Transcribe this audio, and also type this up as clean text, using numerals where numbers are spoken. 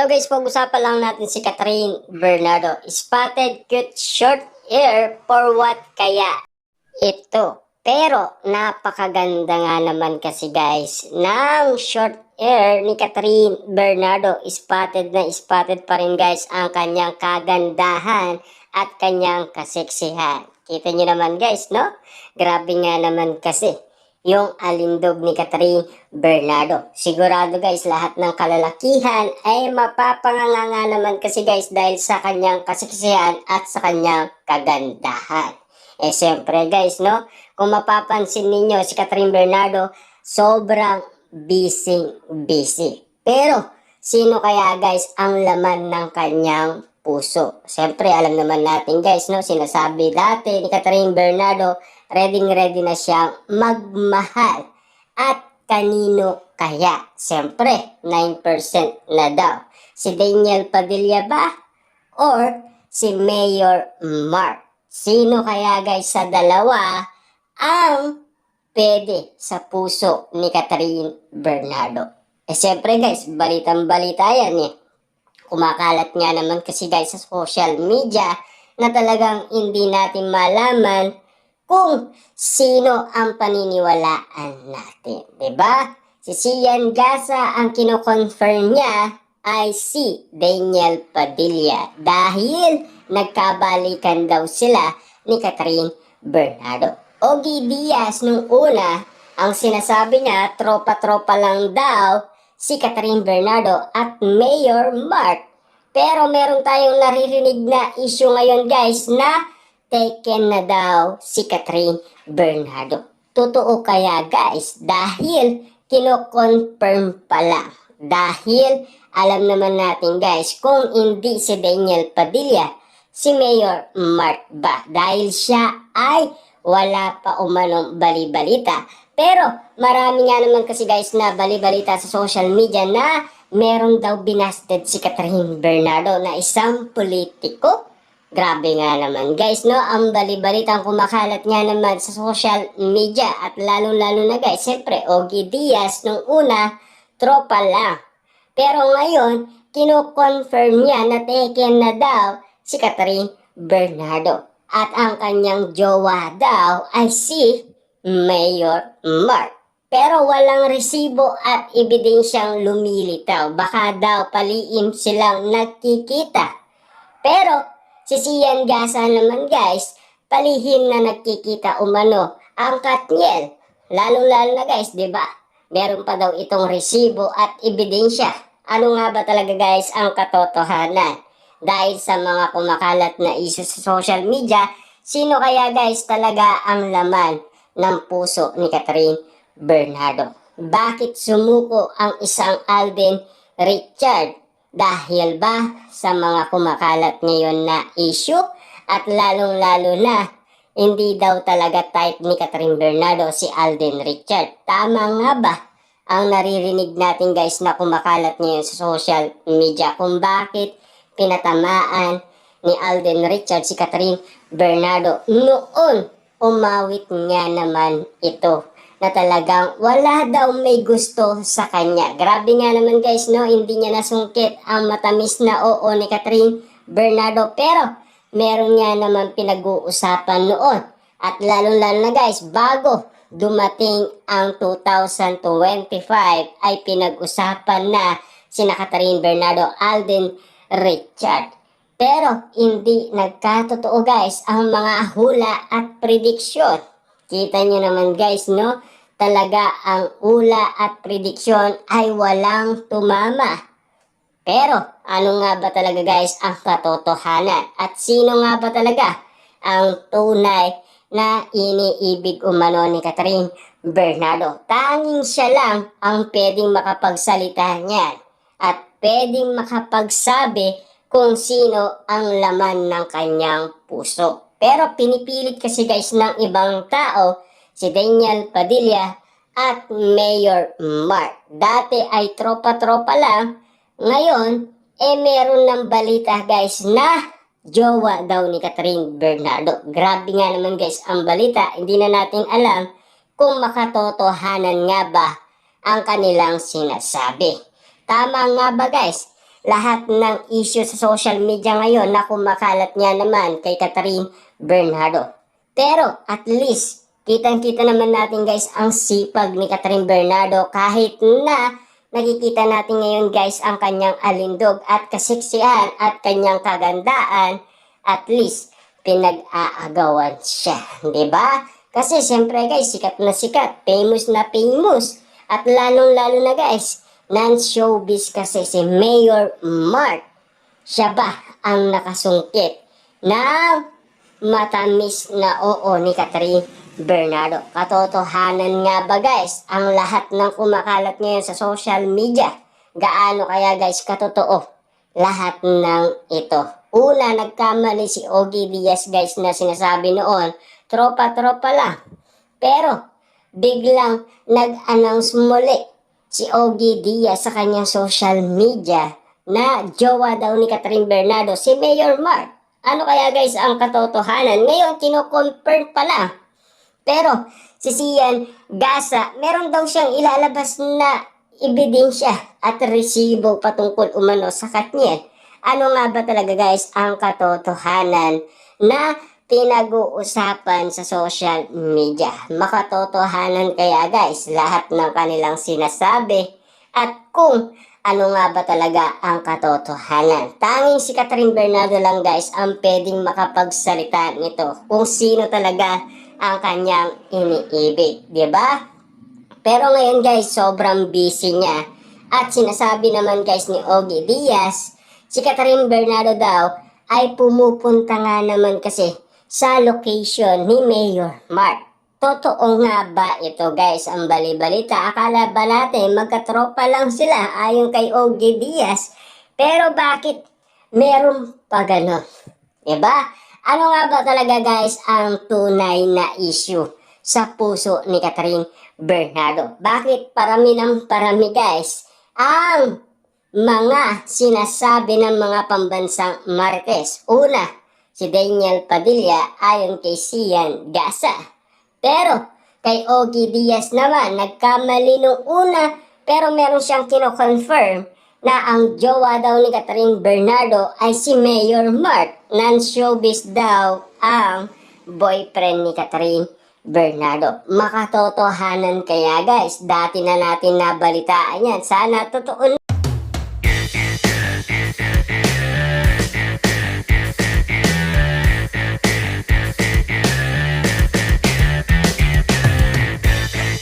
Hello guys, pag-usapan lang natin si Catherine Bernardo. Spotted cute short hair for what kaya ito? Pero napakaganda nga naman kasi guys ng short hair ni Catherine Bernardo. Spotted na spotted pa rin guys ang kanyang kagandahan at kanyang kaseksihan. Kita nyo naman guys, no? Grabe nga naman kasi yung alindog ni Catherine Bernardo. Sigurado guys, lahat ng kalalakihan ay mapapanganga naman kasi guys dahil sa kanyang kaseksihan at sa kanyang kagandahan. Siyempre guys, no? Kung mapapansin ninyo, si Catherine Bernardo, sobrang busy. Pero, sino kaya guys ang laman ng kanyang puso? Siyempre, alam naman natin guys, no? Sinasabi dati ni Catherine Bernardo, ready na siyang magmahal. At kanino kaya? Siyempre, 9% na daw. Si Daniel Padilla ba? Or si Mayor Mark? Sino kaya guys sa dalawa ang pwede sa puso ni Catherine Bernardo? Siyempre guys, balitang-balita yan eh. Kumakalat nga naman kasi guys sa social media na talagang hindi natin malaman kung sino ang paniniwalaan natin. Diba? Si Sian Gasa ang kino-confirm niya ay si Daniel Padilla dahil nagkabalikan daw sila ni Catherine Bernardo. Ogie Diaz nung una, ang sinasabi niya, tropa-tropa lang daw si Catherine Bernardo at Mayor Mark. Pero meron tayong naririnig na issue ngayon guys na taken na daw si Catherine Bernardo. Totoo kaya guys? Dahil kino-confirm pa lang. Dahil alam naman natin guys, kung hindi si Daniel Padilla, si Mayor Mark ba? Dahil siya ay wala pa umanong bali-balita. Pero marami nga naman kasi guys na bali-balita sa social media na meron daw binasted si Catherine Bernardo na isang politiko. Grabe nga naman guys, no? Ang bali-balitang kumakalat nga naman sa social media at lalo-lalo na guys, siyempre, Ogie Diaz nung una, tropa lang. Pero ngayon, kino-confirm niya na taken na daw si Catherine Bernardo. At ang kanyang jowa daw ay si Mayor Mark. Pero walang resibo at ebidensyang lumilitaw. Baka daw palihim silang nagkikita. Pero si Sian Gasa naman guys, palihim na nagkikita umano ang Katniel. Lalo-lalo na guys, di ba? Meron pa daw itong resibo at ebidensya. Ano nga ba talaga guys ang katotohanan? Dahil sa mga kumakalat na issue sa social media, sino kaya guys talaga ang laman ng puso ni Catherine Bernardo? Bakit sumuko ang isang Alden Richard? Dahil ba sa mga kumakalat ngayon na issue? At lalong-lalo na, hindi daw talaga type ni Catherine Bernardo si Alden Richard. Tama nga ba ang naririnig natin guys na kumakalat ngayon sa social media kung bakit pinatamaan ni Alden Richard si Catherine Bernardo? Noon, umawit nga naman ito na talagang wala daw may gusto sa kanya. Grabe nga naman guys, no? Hindi niya nasungkit ang matamis na oo ni Catherine Bernardo. Pero meron nga naman pinag-uusapan noon. At lalo-lalo na guys, bago dumating ang 2025 ay pinag-usapan na sina Catherine Bernardo, Alden Richard. Pero hindi nagkatotoo guys ang mga hula at prediksyon. Kita nyo naman guys, no? Talaga ang hula at prediksyon ay walang tumama. Pero ano nga ba talaga guys ang katotohanan? At sino nga ba talaga ang tunay na iniibig umano ni Catherine Bernardo? Tanging siya lang ang pwedeng makapagsalita niyan at pwedeng makapagsabi kung sino ang laman ng kanyang puso. Pero pinipilit kasi guys ng ibang tao si Daniel Padilla at Mayor Mark. Dati ay tropa-tropa lang. Ngayon, meron ng balita guys na jowa daw ni Catherine Bernardo. Grabe nga naman guys ang balita. Hindi na natin alam kung makatotohanan nga ba ang kanilang sinasabi. Tama nga ba guys lahat ng issue sa social media ngayon na kumakalat niya naman kay Catherine Bernardo. Pero at least, kitang-kita naman natin guys ang sipag ni Catherine Bernardo kahit na nakikita natin ngayon guys ang kanyang alindog at kasiksihan at kanyang kagandaan, at least pinag-aagawan siya, di ba? Kasi siyempre guys, sikat na sikat, famous na famous, at lalong-lalo na guys, non-showbiz kasi si Mayor Mark. Siya ba ang nakasungkit ng matamis na oo ni Catherine Bernardo? Katotohanan nga ba guys ang lahat ng kumakalat ngayon sa social media? Gaano kaya guys katotoo lahat ng ito? Una, nagkamali si Ogie Diaz guys na sinasabi noon, tropa-tropa lang. Pero biglang nag-announce muli si Ogie Diaz sa kanyang social media na jowa daw ni Catherine Bernardo si Mayor Mark. Ano kaya guys ang katotohanan? Ngayon, kino-confirm pa lang. Pero si Sian Gasa, meron daw siyang ilalabas na ebidensya at resibo patungkol umano sa Katniel. Ano nga ba talaga guys ang katotohanan na pinag-uusapan sa social media? Makatotohanan kaya guys lahat ng kanilang sinasabi? At kung ano nga ba talaga ang katotohanan? Tanging si Catherine Bernardo lang guys ang pwedeng makapagsalita nito kung sino talaga ang kanyang iniibig, di ba? Pero ngayon guys, sobrang busy niya. At sinasabi naman guys ni Ogie Diaz, si Catherine Bernardo daw ay pumupunta nga naman kasi sa location ni Mayor Mark. Totoo nga ba ito guys ang bali-balita? Akala ba natin magkatropa lang sila ayon kay Ogie Diaz? Pero bakit meron pa ganon? Diba? Ano nga ba talaga guys ang tunay na issue sa puso ni Catherine Bernardo? Bakit parami ng parami guys ang mga sinasabi ng mga pambansang marites? Una, si Daniel Padilla ayon kay Sian Gasa. Pero kay Ogie Diaz naman, nagkamali nung una pero meron siyang kino-confirm na ang jowa daw ni Catherine Bernardo ay si Mayor Mark. Non-showbiz daw ang boyfriend ni Catherine Bernardo. Makatotohanan kaya guys? Dati na natin nabalitaan yan. Sana totoo